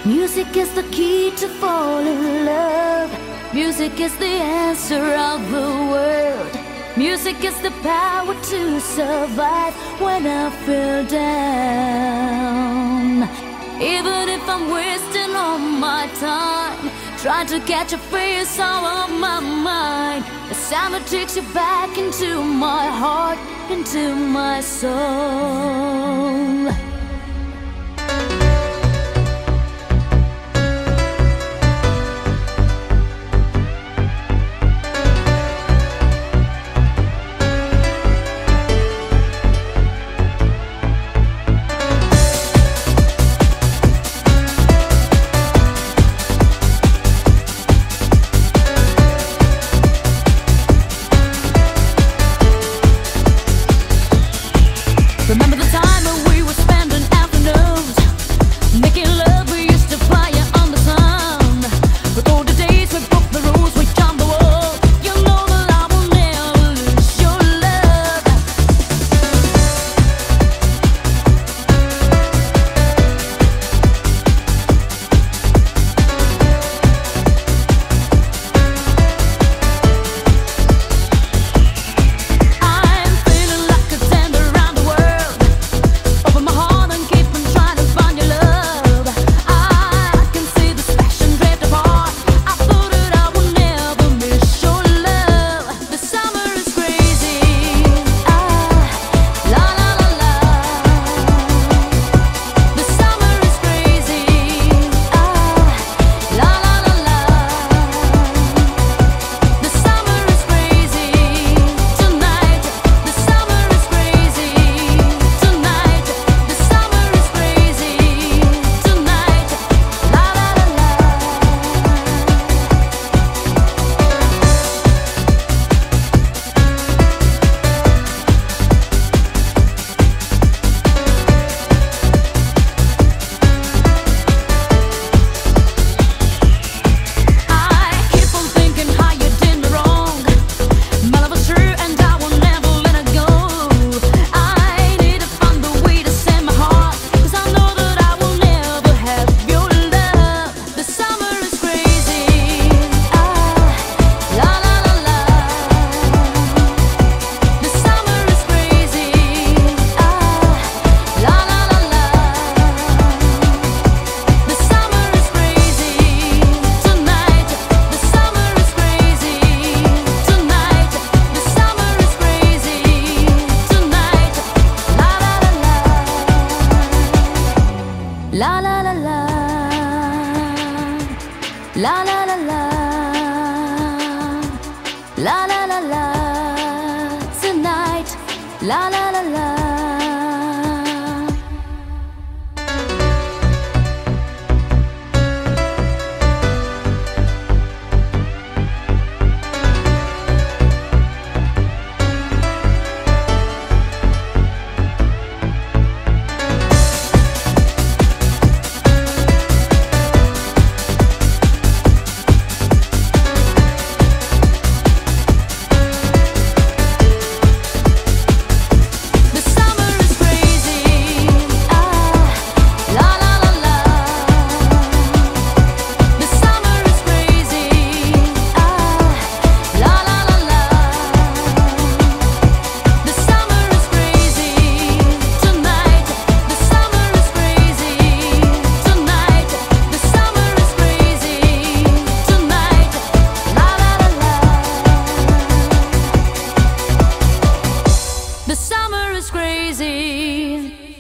Music is the key to fall in love. Music is the answer of the world. Music is the power to survive when I feel down. Even if I'm wasting all my time trying to catch a face out of my mind, the sound that takes you back into my heart, into my soul. Remember the time when we were spending afternoons making love, we used to fire on the sun. With all the days we broke the rules, we jumped the wall. You know that I will never lose your love. I'm feeling like a tender around the world. Open my heart and keep on trying to find your love. I can see this passion drift apart. I thought that I would never miss your love. The summer is crazy. La la la la. The summer is crazy. La la la la. The summer is crazy tonight. The summer is crazy tonight. The summer is crazy tonight. La la la la. I keep on thinking how you did me wrong. My love was true and I will never let it go. I need to find a way to send my heart, 'cause I know that I will never have your love. The summer is crazy. La la la la. The summer is crazy. La la la la. The summer is crazy tonight. The summer is crazy tonight. The summer is crazy tonight. La la la la. La la la la. La la la la. La la la la. Tonight. La la la la. The summer is crazy. La la la la. The summer is crazy. La la la la. The summer is crazy tonight. The summer is crazy tonight. The summer is crazy tonight. La la la la. The summer is crazy.